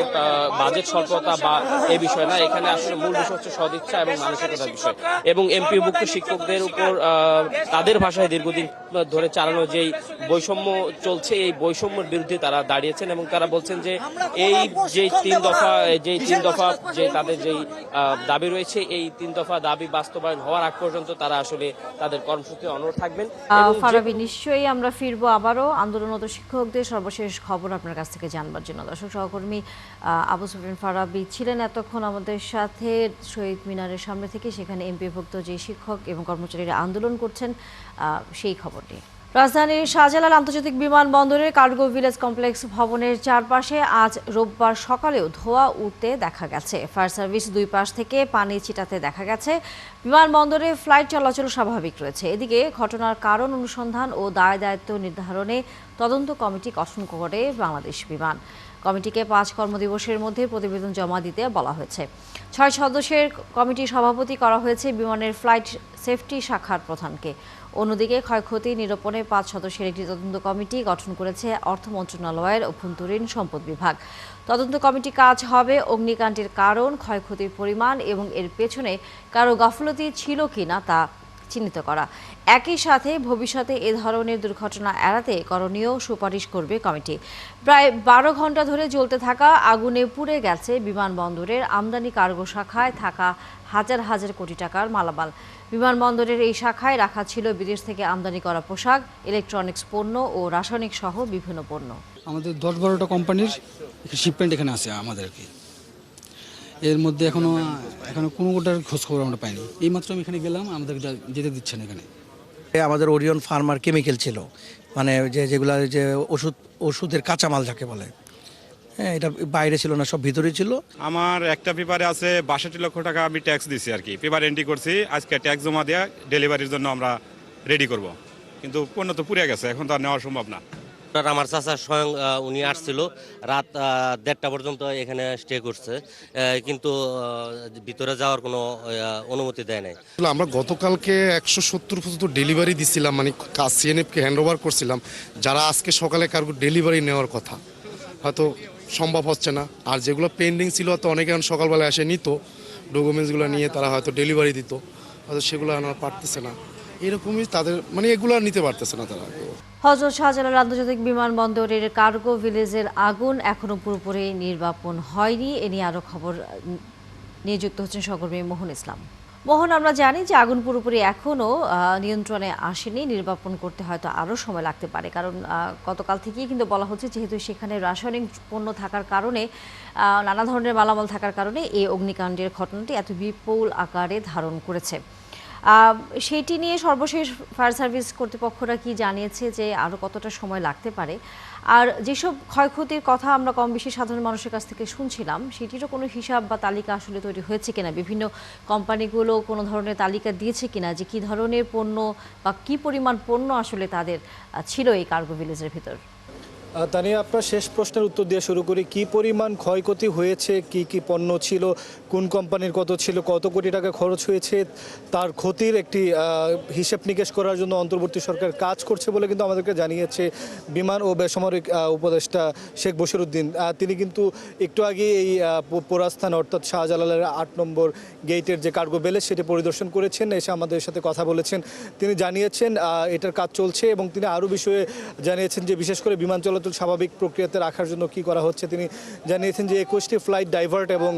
[SPEAKER 13] বাজেট স্বল্পতা বা এই বিষয় না, এখানে আসলে মূল বিষয় হচ্ছে সদিচ্ছা এবং মানসিকতার বিষয়। এবং এমপিভুক্ত শিক্ষকদের উপর তাদের ভাষায় দীর্ঘদিন ধরে চালানো যেই বৈষম্য চলছে, এই বৈষম্যের বিরুদ্ধে তারা দাঁড়িয়েছেন এবং তারা বলছেন যে এই যে 3 দফা যে তাদের যেই দাবি রয়েছে, এই 3 দফা দাবি বাস্তবায়ন হওয়ার আগ পর্যন্ত তারা আসলে তাদের কর্মসূচিতে অনড় থাকবেন।
[SPEAKER 1] ফারাবি, নিশ্চয়ই আমরা ফিরবো আবারও আন্দোলনরত শিক্ষকদের সর্বশেষ খবর আপনার কাছ থেকে জানবার জন্য। দর্শক, সহকর্মী আবু সুফিয়ান ফারাবি ছিলেন এতক্ষণ আমাদের সাথে শহীদ মিনারের সামনে থেকে, সেখানে এমপিভুক্ত যে শিক্ষক এবং কর্মচারীরা আন্দোলন করছেন সেই খবর নিয়ে। রাজধানীর শাহজালাল আন্তর্জাতিক বিমানবন্দরের কার্গো ভিলেজ কমপ্লেক্স ভবনের চারপাশে আজ রোববার সকালেও ধোঁয়া উঠতে দেখা গেছে। ফায়ার সার্ভিস 2 পাশ থেকে পানি ছিটাতে দেখা গেছে। বিমানবন্দরে ফ্লাইট চলাচল স্বাভাবিক রয়েছে। এদিকে ঘটনার কারণ অনুসন্ধান ও দায় দায়িত্ব নির্ধারণে তদন্ত কমিটি গঠন করে বাংলাদেশ বিমান। কমিটিকে 5 কর্মদিবসের মধ্যে প্রতিবেদন জমা দিতে বলা হয়েছে। 6 সদস্যের কমিটির সভাপতি করা হয়েছে বিমানের ফ্লাইট সেফটি শাখার প্রধানকে। অন্যদিকে ক্ষয়ক্ষতি নিরূপণে 5 সদস্যের একটি তদন্ত কমিটি গঠন করেছে অর্থ মন্ত্রণালয়ের অভ্যন্তরীণ সম্পদ বিভাগ। তদন্ত কমিটি কাজ হবে অগ্নিকাণ্ডের কারণ, ক্ষয়ক্ষতির পরিমাণ এবং এর পেছনে কারো গাফলতি ছিল কিনা তা চিহ্নিত করা। একই সাথে ভবিষ্যতে এ ধরনের দুর্ঘটনা এড়াতে করণীয় সুপারিশ করবে কমিটি। প্রায় 12 ঘন্টা ধরে জ্বলতে থাকা আগুনে পুড়ে গেছে বিমানবন্দরের আমদানি কার্গো শাখায় থাকা হাজার হাজার কোটি টাকার মালামাল। বিমানবন্দরের এই শাখায় রাখা ছিল বিদেশ থেকে আমদানি করা পোশাক, ইলেকট্রনিক্স পণ্য ও রাসায়নিক সহ বিভিন্ন পণ্য।
[SPEAKER 15] আমাদের 10-12টা কোম্পানির শিপমেন্ট এখানে আছে আমাদেরকে। এর মধ্যে এখনো কোনোটার খোঁজ খবর আমরা পাইনি। এইমাত্র আমি এখানে গেলাম, আমাদের যেতে দিচ্ছেন এখানে।
[SPEAKER 14] আমাদের ওরিয়ন ফার্মার কেমিক্যাল ছিল, মানে যেগুলো যে ওষুধের কাঁচামাল যাকে বলে, হ্যাঁ, এটা বাইরে ছিল না, সব ভিতরে ছিল।
[SPEAKER 16] আমার একটা পেপারে আছে 62 লক্ষ টাকা আমি ট্যাক্স দিছি আর কি, পেপার এন্ট্রি করছি। আজকে ট্যাক্স জমা দেওয়া ডেলিভারির জন্য আমরা রেডি করব, কিন্তু পণ্য তো পুড়ে গেছে, এখন তো আর নেওয়া সম্ভব না।
[SPEAKER 17] আমার চাচা স্বয়ং উনি আসছিল রাত 1:30টা পর্যন্ত এখানে স্টে করছে, কিন্তু ভিতরে যাওয়ার কোনো অনুমতি দেয় নাই।
[SPEAKER 18] আমরা গতকালকে 170 পর্যন্ত ডেলিভারি দিছিলাম, মানে সিএনএফকে হ্যান্ড ওভার করছিলাম। যারা আজকে সকালে কার্গো ডেলিভারি নেওয়ার কথা, হয়তো সম্ভব হচ্ছে না। আর যেগুলো পেন্ডিং ছিল তো অনেকে সকালবেলা এসে নিত ডকুমেন্টসগুলো নিয়ে, তারা হয়তো ডেলিভারি দিত, হয়তো সেগুলো আর পারতেছে না। এরকমই তাদের মানে এগুলো নিতে পারতেছে না তারা।
[SPEAKER 1] হযরত শাহজালাল আন্তর্জাতিক বিমানবন্দরের কার্গো ভিলেজের আগুন এখনো পুরোপুরি নির্বাপন হয়নি। এ নিয়ে আরও খবর নিয়ে যুক্ত হচ্ছেন সহকর্মী মোহন ইসলাম। মোহন, আমরা জানি যে আগুন পুরোপুরি এখনো নিয়ন্ত্রণে আসেনি, নির্বাপন করতে হয়তো আরও সময় লাগতে পারে, কারণ গতকাল থেকেই কিন্তু বলা হচ্ছে যেহেতু সেখানে রাসায়নিক পণ্য থাকার কারণে নানা ধরনের মালামাল থাকার কারণে এই অগ্নিকাণ্ডের ঘটনাটি এত বিপুল আকারে ধারণ করেছে। সেটি নিয়ে সর্বশেষ ফায়ার সার্ভিস কর্তৃপক্ষরা কি জানিয়েছে যে আরও কতটা সময় লাগতে পারে, আর যেসব ক্ষয়ক্ষতির কথা আমরা কম বেশি সাধারণ মানুষের কাছ থেকে শুনছিলাম সেটিরও কোনো হিসাব বা তালিকা আসলে তৈরি হয়েছে কিনা, বিভিন্ন কোম্পানিগুলো কোনো ধরনের তালিকা দিয়েছে কিনা যে কী ধরনের পণ্য বা কী পরিমাণ পণ্য আসলে তাদের ছিল এই কার্গো ভিলেজের ভিতর?
[SPEAKER 19] তানিয়া, আপনার শেষ প্রশ্নের উত্তর দিয়ে শুরু করি। কি পরিমাণ ক্ষয়ক্ষতি হয়েছে, কি কি পণ্য ছিল, কোন কোম্পানির কত ছিল, কত কোটি টাকা খরচ হয়েছে, তার ক্ষতির একটি হিসেব নিকেশ করার জন্য অন্তর্বর্তী সরকার কাজ করছে বলে কিন্তু আমাদেরকে জানিয়েছে বিমান ও বেসামরিক উপদেষ্টা শেখ বশিরউদ্দিন। তিনি কিন্তু একটু আগে এই পোড়াস্থান অর্থাৎ শাহজালালের 8 নম্বর গেটের যে কার্গো ভিলেজ সেটি পরিদর্শন করেছেন, এসে আমাদের সাথে কথা বলেছেন। তিনি জানিয়েছেন এটার কাজ চলছে এবং তিনি আরও বিষয়ে জানিয়েছেন যে বিশেষ করে বিমান চলাচল স্বাভাবিক প্রক্রিয়াতে রাখার জন্য কি করা হচ্ছে। তিনি জানিয়েছেন যে 21টি ফ্লাইট ডাইভার্ট এবং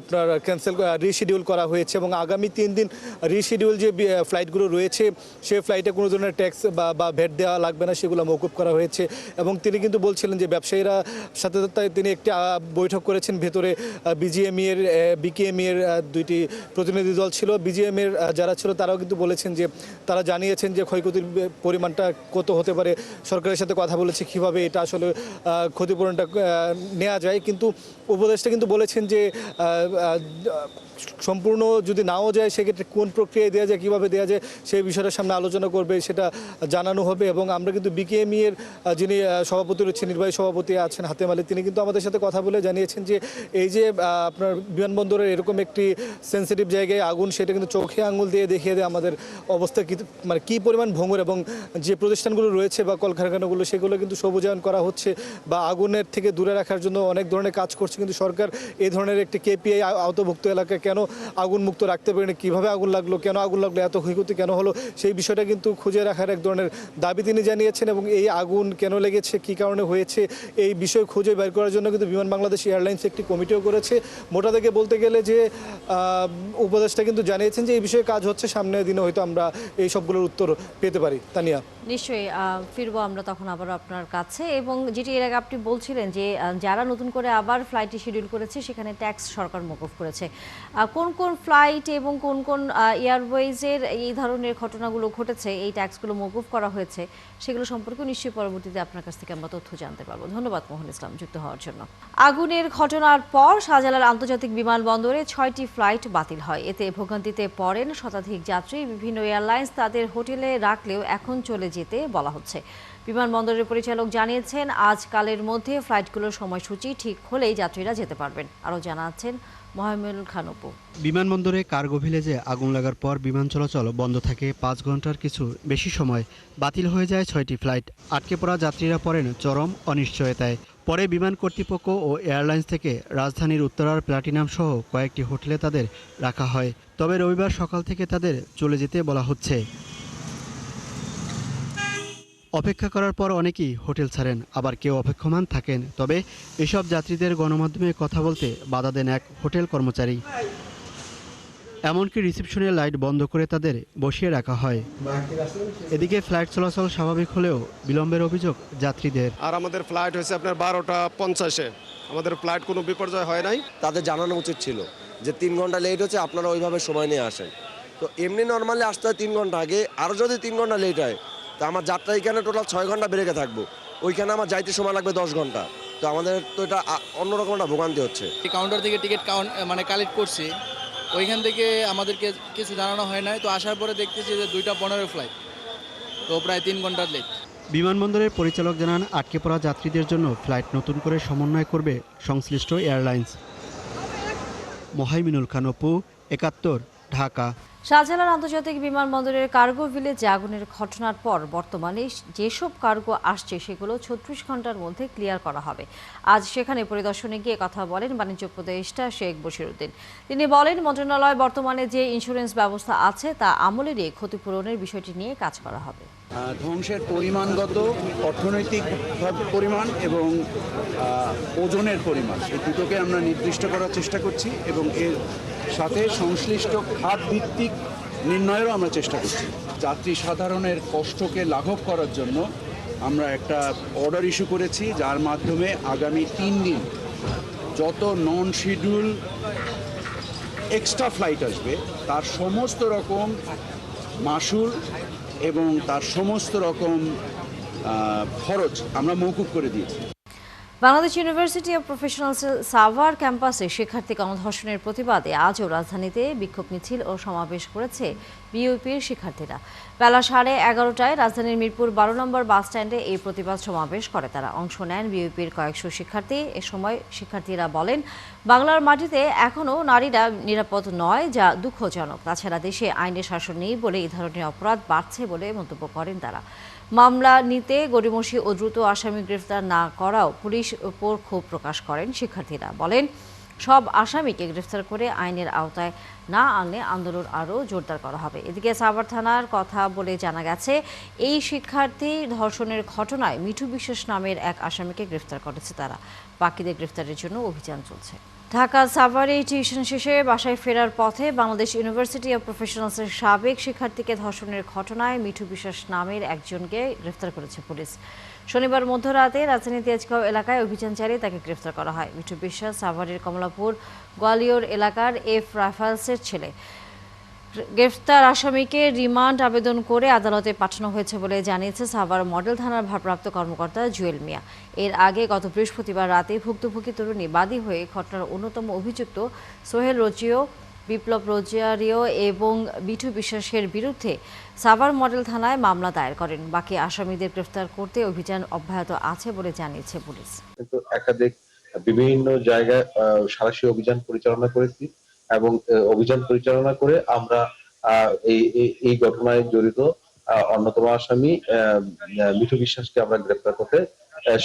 [SPEAKER 19] আপনার ক্যান্সেল রিশিডিউল করা হয়েছে এবং আগামী 3 দিন রিশিডিউল যে ফ্লাইটগুলো রয়েছে সেই ফ্লাইটে কোনো ধরনের ট্যাক্স বা ভ্যাট দেওয়া লাগবে না, সেগুলো মওকুফ করা হয়েছে। এবং তিনি কিন্তু বলছিলেন যে ব্যবসায়ীরা সাথে তিনি একটি বৈঠক করেছেন, ভেতরে বিজিএমই এর বিকেএমই এর 2টি প্রতিনিধি দল ছিল। বিজিএম এর যারা ছিল তারাও কিন্তু বলেছেন যে তারা জানিয়েছেন যে ক্ষয়ক্ষতির পরিমাণটা কত হতে পারে, সরকারের সাথে কথা বলেছে কীভাবে এটা আসলে ক্ষতিপূরণটা নেওয়া যায়। কিন্তু উপদেষ্টা কিন্তু বলেছেন যে সম্পূর্ণ যদি নাও যায় সেক্ষেত্রে কোন প্রক্রিয়ায় দেওয়া যায়, কীভাবে দেওয়া যায় সেই বিষয়টার সামনে আলোচনা করবে, সেটা জানানো হবে। এবং আমরা কিন্তু বিকেএমই এর যিনি সভাপতি রয়েছেন, নির্বাহী সভাপতি আছেন হাতেম আলী, তিনি কিন্তু আমাদের সাথে কথা বলে জানিয়েছেন যে এই যে আপনার বিমানবন্দরের এরকম একটি সেন্সিটিভ জায়গায় আগুন, সেটা কিন্তু চোখে আঙুল দিয়ে দেখিয়ে দেয় আমাদের অবস্থা মানে কী পরিমাণ ভঙ্গুর, এবং যে প্রতিষ্ঠানগুলো রয়েছে বা কলকারখানাগুলো সেগুলো কিন্তু সবুজায়ন করা হচ্ছে বা আগুনের থেকে দূরে রাখার জন্য অনেক ধরনের কাজ করছে। কিন্তু সরকার এই ধরনের একটি কেপিআই আওতাভুক্ত এলাকায় কেন আগুন মুক্ত রাখতে পারেনি, কীভাবে আগুন লাগলো, কেন আগুন লাগলো, এত ক্ষয়ক্ষতি কেন হলো, সেই বিষয়টা কিন্তু খুঁজে রাখার এক ধরনের দাবি তিনি জানিয়েছেন। এবং এই আগুন কেন লেগেছে, কী কারণে হয়েছে, এই বিষয় খুঁজে বের করার জন্য কিন্তু বিমান বাংলাদেশ এয়ারলাইন্স একটি কমিটিও করেছে। মোটা থেকে বলতে গেলে যে উপদেষ্টা কিন্তু জানিয়েছেন যে এই বিষয়ে কাজ হচ্ছে, সামনের দিনে হয়তো আমরা এই সবগুলোর উত্তর পেতে পারি। তানিয়া,
[SPEAKER 1] নিশ্চয়ই ফিরবো আমরা তখন আবার আপনার কাছে। এবং যেটি এর আগে আপনি বলছিলেন যে যারা নতুন করে আবার ফ্লাইটটি শিডিউল করেছে সেখানে ট্যাক্স সরকার মওকুফ করেছে, কোন কোন ফ্লাইট এবং কোন কোন এয়ারওয়েজের এই ধরনের ঘটনাগুলো ঘটেছে, এই ট্যাক্সগুলো মওকুফ করা হয়েছে, সেগুলো সম্পর্কে নিশ্চয়ই পরবর্তীতে আপনার কাছ থেকে আমরা তথ্য জানতে পারবো। ধন্যবাদ মোহন ইসলাম যুক্ত হওয়ার জন্য। আগুনের ঘটনার পর শাহজালাল আন্তর্জাতিক বিমানবন্দরে 6টি ফ্লাইট বাতিল হয়। এতে ভোগান্তিতে পড়েন শতাধিক যাত্রী। বিভিন্ন এয়ারলাইন্স তাদের হোটেলে রাখলেও এখন চলে যেতে বলা হচ্ছে। বিমানবন্দরের পরিচালক জানিয়েছেন আজকালের মধ্যে ফ্লাইটগুলোর সময়সূচি ঠিক হলেই যাত্রীরা যেতে পারবেন। আরও জানাচ্ছেন মোহাম্মদুল খান অপু।
[SPEAKER 20] বিমানবন্দরে কার্গো ভিলেজে আগুন লাগার পর বিমান চলাচল বন্ধ থাকে 5 ঘন্টার কিছু বেশি সময়। বাতিল হয়ে যায় 6টি ফ্লাইট। আটকে পড়া যাত্রীরা পড়েন চরম অনিশ্চয়তায়। পরে বিমান কর্তৃপক্ষ ও এয়ারলাইন্স থেকে রাজধানীর উত্তরার প্লাটিনাম সহ কয়েকটি হোটেলে তাদের রাখা হয়। তবে রবিবার সকাল থেকে তাদের চলে যেতে বলা হচ্ছে। অপেক্ষা করার পর অনেকেই হোটেল ছাড়েন, আবার কেউ অপেক্ষমান থাকেন। তবে এসব যাত্রীদের গণমাধ্যমে কথা বলতে বাধা দেন এক হোটেল কর্মচারী। এমনকি রিসেপশনের লাইট বন্ধ করে তাদের বসিয়ে রাখা হয়। এদিকে ফ্লাইট চলাচল স্বাভাবিক হলেও বিলম্বের অভিযোগ যাত্রীদের।
[SPEAKER 21] আর আমাদের ফ্লাইট হয়েছে আপনার 12:50-এ, আমাদের ফ্লাইট কোনো বিপর্যয় হয় নাই।
[SPEAKER 22] তাদের জানানো উচিত ছিল যে 3 ঘন্টা লেট হচ্ছে, আপনারা ওইভাবে সময় নিয়ে আসেন। তো এমনি নর্মালি আসতে হয় 3 ঘন্টা আগে, আরও যদি 3 ঘন্টা লেট হয় তো আমার যাত্রা এখানে টোটাল 6 ঘন্টা ব্রেকে থাকবো, ওইখানে আমার যাইতে সময় লাগবে 10 ঘন্টা। তো আমাদের তো এটা অন্যরকম একটা ভোগান্তি হচ্ছে।
[SPEAKER 23] কাউন্টার থেকে টিকিট কালেক্ট করছি, ওইখান থেকে আমাদেরকে কিছু জানানো হয় নাই। তো আসার পরে দেখতেছি যে 2:15 ফ্লাইট, তো প্রায় 3 ঘন্টার লেট।
[SPEAKER 20] বিমানবন্দরের পরিচালক জানান আটকে পড়া যাত্রীদের জন্য ফ্লাইট নতুন করে সমন্বয় করবে সংশ্লিষ্ট এয়ারলাইন্স। মোহাম্মদুল খান অপু, 71, ঢাকা।
[SPEAKER 1] শাহজালাল আন্তর্জাতিক বিমানবন্দরের কার্গো ভিলেজে আগুনের ঘটনার পর বর্তমানে যেসব কার্গো আসছে সেগুলো 36 ঘন্টার মধ্যে ক্লিয়ার করা হবে। আজ সেখানে পরিদর্শনে গিয়ে কথা বলেন বাণিজ্য উপদেষ্টা শেখ বশিরউদ্দিন। তিনি বলেন মন্ত্রণালয় বর্তমানে যে ইন্স্যুরেন্স ব্যবস্থা আছে তা আমলে নিয়ে ক্ষতিপূরণের বিষয়টি নিয়ে কাজ করা হবে।
[SPEAKER 24] ধ্বংসের পরিমাণগত, অর্থনৈতিক পরিমাণ এবং ওজনের পরিমাণ, এই দুটোকে আমরা নির্দিষ্ট করার চেষ্টা করছি এবং এর সাথে সংশ্লিষ্ট খাত ভিত্তিক নির্ণয়েরও আমরা চেষ্টা করছি। যাত্রী সাধারণের কষ্টকে লাঘব করার জন্য আমরা একটা অর্ডার ইস্যু করেছি, যার মাধ্যমে আগামী 3 দিন যত নন শিডিউল এক্সট্রা ফ্লাইট আসবে তার সমস্ত রকম মাশুল এবং তার সমস্ত রকম খরচ আমরা মওকুফ করে দিয়েছি।
[SPEAKER 1] Bangladesh university of professionals Savar ক্যাম্পাসে শিক্ষার্থী গণধর্ষণের প্রতিবাদে আজও রাজধানীতে বিক্ষোভ মিছিল ও সমাবেশ করেছে বিইউপির শিক্ষার্থীরা। বেলা 11:30টায় রাজধানীর মিরপুর 12 নম্বর বাস স্ট্যান্ডে এই প্রতিবাদ সমাবেশ করে তারা। অংশ নেন বিইউপির কয়েকশো শিক্ষার্থী। এ সময় শিক্ষার্থীরা বলেন, বাংলার মাটিতে এখনও নারীরা নিরাপদ নয়, যা দুঃখজনক। তাছাড়া দেশে আইনের শাসন নেই বলে এই ধরনের অপরাধ বাড়ছে বলে মন্তব্য করেন তারা। মামলা নিতে গড়িমসি ও দ্রুত আসামি গ্রেফতার না করাও পুলিশ উপর ক্ষোভ প্রকাশ করেন শিক্ষার্থীরা। বলেন, সব আসামিকে গ্রেফতার করে আইনের আওতায় না আনলে আন্দোলন আরও জোরদার করা হবে। এদিকে সাভার থানার কথা বলে জানা গেছে, এই শিক্ষার্থী ধর্ষণের ঘটনায় মিঠু বিশ্বাস নামের এক আসামিকে গ্রেফতার করেছে তারা। বাকিদের গ্রেফতারের জন্য অভিযান চলছে। ঢাকা সাভারে টিউশন শেষে বাসায় ফেরার পথে বাংলাদেশ ইউনিভার্সিটি অব প্রফেশনালসের সাবেক শিক্ষার্থীকে ধর্ষণের ঘটনায় মিঠু বিশ্বাস নামের একজনকে গ্রেফতার করেছে পুলিশ। শনিবার মধ্যরাতে রাজধানীর তেজগাঁও এলাকায় অভিযান চালিয়ে তাকে গ্রেফতার করা হয়। মিঠু বিশ্বাস সাভারের কমলাপুর গোয়ালিয়র এলাকার এফ রাফালসের ছেলে। গ্রেফতার আসামিকে রিমান্ড আবেদন করে আদালতে পাঠানো হয়েছে বলে জানিয়েছে সাভার মডেল থানার ভারপ্রাপ্ত কর্মকর্তা জুয়েল মিয়া। এর আগে গত বৃহস্পতিবার রাতে ভুক্তভোগী তরুণী বাদী হয়ে ঘটনার অন্যতম অভিযুক্ত সোহেল রোজিও, বিপ্লব রোজারিও এবং মিঠু বিশ্বাসের বিরুদ্ধে সাভার মডেল থানায় মামলা দায়ের করেন। বাকি আসামিদের গ্রেফতার করতে অভিযান অব্যাহত আছে বলে জানিয়েছে পুলিশ।
[SPEAKER 3] কিন্তু একাধিক বিভিন্ন জায়গায় সাঁড়াশি অভিযান পরিচালনা করেছি এবং অভিযান পরিচালনা করে আমরা এই ঘটনায় জড়িত অন্যতম আসামি মিঠু বিশ্বাসকে আমরা গ্রেফতার করতে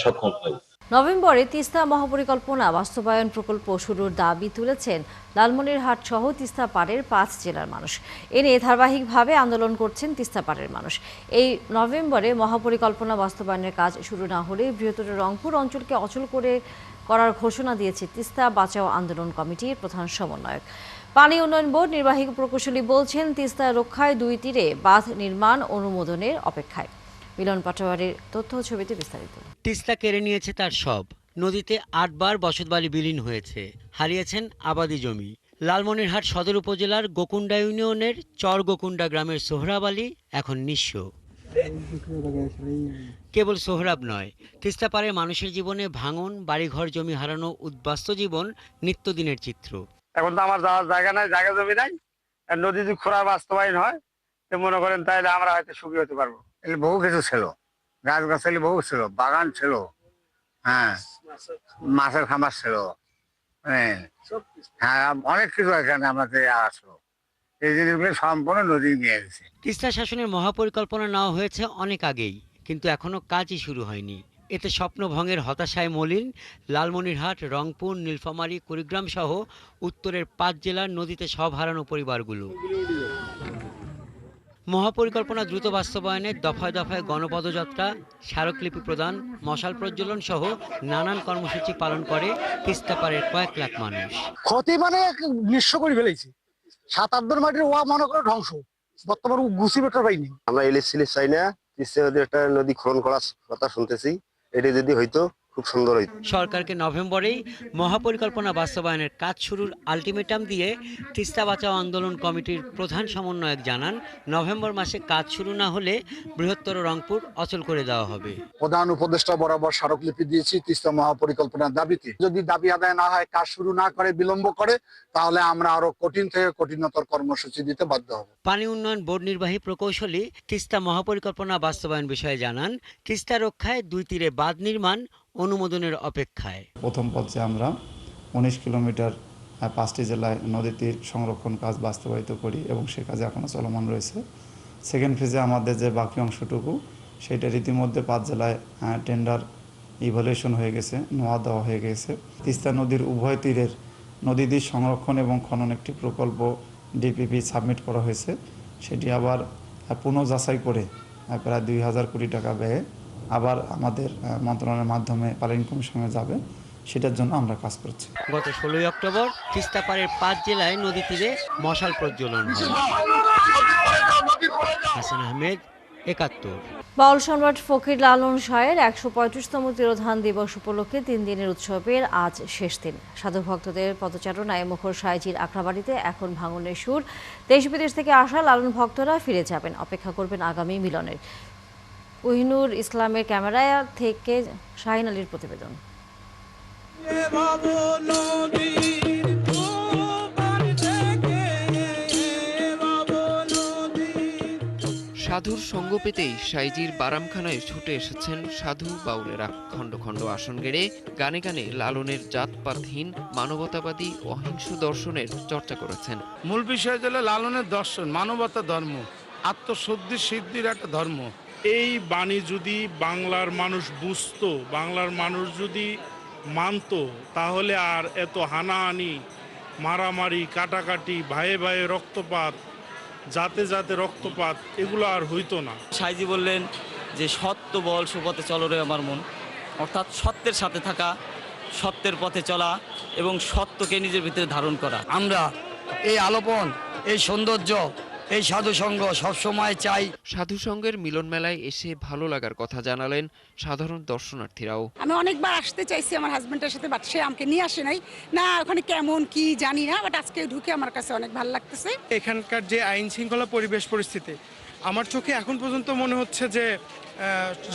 [SPEAKER 3] সক্ষম হই।
[SPEAKER 1] নভেম্বরে তিস্তা মহাপরিকল্পনা বাস্তবায়ন প্রকল্প শুরুর দাবি তুলেছেন লালমনিরহাট সহ তিস্তা পাড়ের 5 জেলার মানুষ। এ নিয়ে ধারাবাহিকভাবে আন্দোলন করছেন তিস্তা পাড়ের মানুষ। এই নভেম্বরে মহাপরিকল্পনা বাস্তবায়নের কাজ শুরু না হলে বৃহত্তর রংপুর অঞ্চলকে অচল করার ঘোষণা দিয়েছে তিস্তা বাঁচাও আন্দোলন কমিটির প্রধান সমন্বয়ক। পানি উন্নয়ন বোর্ড নির্বাহী প্রকৌশলী বলছেন, তিস্তা রক্ষায় 2 তীরে বাঁধ নির্মাণ অনুমোদনের অপেক্ষায়। মিলন পাটোয়ারির তথ্য ছবিতে বিস্তারিত।
[SPEAKER 4] তিস্তা কেড়ে নিয়েছে তার সব। নদীতে 8 বার বসতবাড়ি বিলীন হয়েছে, হারিয়েছেন আবাদি জমি। লালমনিরহাট সদর উপজেলার গোকুন্ডা ইউনিয়নের চর গোকুন্ডা গ্রামের সোহরাব আলী এখন নিঃস্ব। কেবল সোহরাব নয়, তিস্তা পাড়ে মানুষের জীবনে ভাঙন, বাড়িঘর, জমি হারানো, উদ্বাস্ত জীবন নিত্যদিনের চিত্র।
[SPEAKER 5] এখন তো আমার যাওয়ার জায়গা নাই, জায়গা জমি নাই। নদী যদি খোঁড়া বাস্তবায়ন হয় তো মনে করেন তাহলে আমরা হয়তো সুখী হতে পারবো। বহু কিছু ছিল, গাছ গাছালি বহু ছিল, বাগান ছিল, হ্যাঁ, মাছের খামার ছিল, হ্যাঁ, অনেক কিছু এখানে আমাদের আসলো। এই জিনিসগুলো সম্পূর্ণ নদী নিয়ে গেছে।
[SPEAKER 4] তিস্তা শাসনের মহাপরিকল্পনা নেওয়া হয়েছে অনেক আগেই, কিন্তু এখনো কাজই শুরু হয়নি। এতে স্বপ্ন ভঙ্গের হতাশায় মলিন লালমনিরহাট, রংপুর, নীলফামারী, কুড়িগ্রাম সহ উত্তরের 5 জেলার নদীতে সব হারানো পরিবারগুলো। মহাপরিকল্পনা দ্রুত বাস্তবায়নে দফায় দফায় গণপদযাত্রা, স্মারকলিপি প্রদান, মশাল প্রজ্বলন সহ নানান কর্মসূচি পালন করে তিস্তা পাড়ের কয়েক লাখ মানুষ।
[SPEAKER 8] ক্ষতি মানে নিঃস্ব করে ফেলেছি। 7-8 মাটির ওয়া মনে করে ধ্বংস। বর্তমানে গুছি বেটার পাইনি।
[SPEAKER 25] আমরা ইলিশ চাই না, তিস্তা নদী একটা নদী খনন করার কথা শুনতেছি। এটা যদি হইতো খুব সুন্দর হইতো।
[SPEAKER 4] সরকারকে নভেম্বরেই মহাপরিকল্পনা বাস্তবায়নের কাজ শুরুর আলটিমেটাম দিয়ে তিস্তা বাঁচাও আন্দোলন কমিটির প্রধান সমন্বয়ক জানান, নভেম্বর মাসে কাজ শুরু না হলে বৃহত্তর রংপুর অচল করে দেওয়া হবে।
[SPEAKER 8] প্রধান উপদেষ্টা বরাবর স্মারকলিপি দিয়েছি তিস্তা মহাপরিকল্পনার দাবিতে। যদি দাবি আদায় না হয়, কাজ শুরু না করে, বিলম্ব করে, তাহলে আমরা আরো কঠিন থেকে কঠিনতর কর্মসূচি দিতে বাধ্য হব।
[SPEAKER 4] পানি উন্নয়ন বোর্ড নির্বাহী প্রকৌশলী তিস্তা মহাপরিকল্পনা বাস্তবায়ন বিষয়ে জানান, তিস্তা রক্ষায় 2 তীরে বাঁধ নির্মাণ অনুমোদনের অপেক্ষায়।
[SPEAKER 26] প্রথম পর্যায়ে আমরা 19 কিলোমিটার 5টি জেলায় নদী তীর সংরক্ষণ কাজ বাস্তবায়িত করি এবং সে কাজে এখনও চলমান রয়েছে। সেকেন্ড ফেজে আমাদের যে বাকি অংশটুকু, সেটা ইতিমধ্যে 5 জেলায় টেন্ডার ইভ্যালুয়েশন হয়ে গেছে, নোয়া দেওয়া হয়ে গেছে। তিস্তা নদীর উভয় তীরের নদী তীর সংরক্ষণ এবং খনন একটি প্রকল্প ডিপিপি সাবমিট করা হয়েছে। সেটি আবার পুনঃযাচাই করে প্রায় 2000 কোটি টাকা ব্যয়ে আবার আমাদের মন্ত্রণালয়ের মাধ্যমে প্ল্যানিং কমিশনে যাবে। সেটার জন্য আমরা কাজ করছি।
[SPEAKER 4] গত 16 অক্টোবর তিস্তাপাড়ের 5 জেলায় নদী তীরে মশাল প্রজ্বলন হয়। হাসান আহমেদ, 71।
[SPEAKER 1] বাউল সম্রাট ফকির লালন শাহের ১৩৫তম তিরোধান দিবস উপলক্ষে 3 দিনের উৎসবের আজ শেষ দিন। সাধু ভক্তদের পদচারণায় মুখর সাইজির আখড়াবাড়িতে এখন ভাঙনের সুর। দেশ বিদেশ থেকে আসা লালন ভক্তরা ফিরে যাবেন, অপেক্ষা করবেন আগামী মিলনের। উহিনুর ইসলামের ক্যামেরায় থেকে শাহিন আলীর প্রতিবেদন।
[SPEAKER 2] সাধুর সঙ্গ পেতেই সাইজির বারামখানায় ছুটে এসেছেন সাধু বাউলেরা। খণ্ড খণ্ড আসন গেড়ে গানে গানে লালনের জাতপাতহীন মানবতাবাদী অহিংস দর্শনের চর্চা করেছেন।
[SPEAKER 6] মূল বিষয় হল লালনের দর্শন, মানবতা ধর্ম, আত্মশুদ্ধি সিদ্ধির একটা ধর্ম। এই বাণী যদি বাংলার মানুষ বুঝতো, বাংলার মানুষ যদি মানত, তাহলে আর এত হানাহানি, মারামারি, কাটাকাটি, ভাইয়ে ভাইয়ে রক্তপাত, জাতে জাতে রক্তপাত এগুলো আর হইতো না।
[SPEAKER 7] সাইজি বললেন যে সত্য বল সুপথে চলো রে আমার মন, অর্থাৎ সত্যের সাথে থাকা, সত্যের পথে চলা এবং সত্যকে নিজের ভিতরে ধারণ করা।
[SPEAKER 9] আমরা এই আলোপন, এই সৌন্দর্য, এই সাধু সঙ্গ সবসময় চাই।
[SPEAKER 2] সাধু সঙ্গের মিলন মেলায় এসে ভালো লাগার কথা জানালেন সাধারণ দর্শনার্থীরাও।
[SPEAKER 10] আমি অনেকবার আসতে চাইছি আমার হাজবেন্ডের সাথে, বাট সে আমাকে নিয়ে আসে নাই। না ওখানে কেমন কি জানি না, বাট আজকে ঢুকে আমার কাছে অনেক ভালো লাগতেছে।
[SPEAKER 6] এখানকার যে আইন শৃঙ্খলা পরিবেশ পরিস্থিতি আমার চোখে এখন পর্যন্ত মনে হচ্ছে যে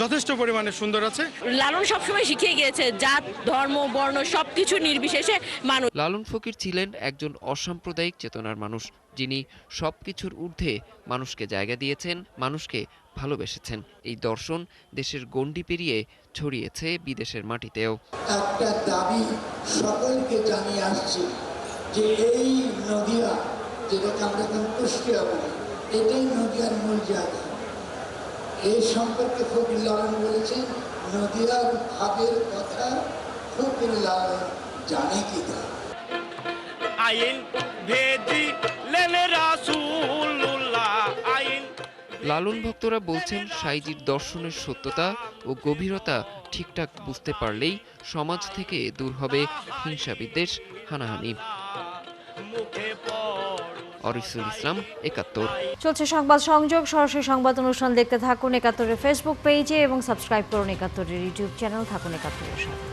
[SPEAKER 6] যথেষ্ট পরিমাণে সুন্দর আছে।
[SPEAKER 11] লালন সবসময় শিখিয়ে গিয়েছে জাত, ধর্ম, বর্ণ সবকিছু নির্বিশেষে মানুষ।
[SPEAKER 2] লালন ফকির ছিলেন একজন অসাম্প্রদায়িক চেতনার মানুষ, যিনি সবকিছুর ঊর্ধ্বে মানুষকে জায়গা দিয়েছেন, মানুষকে ভালোবেসেছেন। এই দর্শন দেশের গণ্ডি পেরিয়ে ছড়িয়েছে বিদেশের মাটিতেও।
[SPEAKER 27] একটা দাবি সকলকে জানিয়ে আসছে যে এই নদিয়া, যেটাকে আমরা এখন কুষ্টিয়া বলি, এটাই নদিয়ার মূল জায়গা। এই সম্পর্কে ফকির লালন বলেছেন, নদিয়ার ভাবের কথা ফকির লালন জানে কি না।
[SPEAKER 6] আইন ভেদি লেনে রাসূলুল্লাহ আইন।
[SPEAKER 2] লালন ভক্তরা বলছেন সাইজির দর্শনের সত্যতা ও গভীরতা ঠিকঠাক বুঝতে পারলেই সমাজ থেকে দূর হবে হিংসা বিদ্বেষ, হানাহানি। অরিসুল ইসলাম, 71।
[SPEAKER 1] চলছে সংবাদ সংযোগ। সরাসরি সংবাদ অনুষ্ঠান দেখতে থাকুন 71-এর ফেসবুক পেজে এবং সাবস্ক্রাইব করুন 71-এর ইউটিউব চ্যানেল। থাকুন 71-এর সাথে।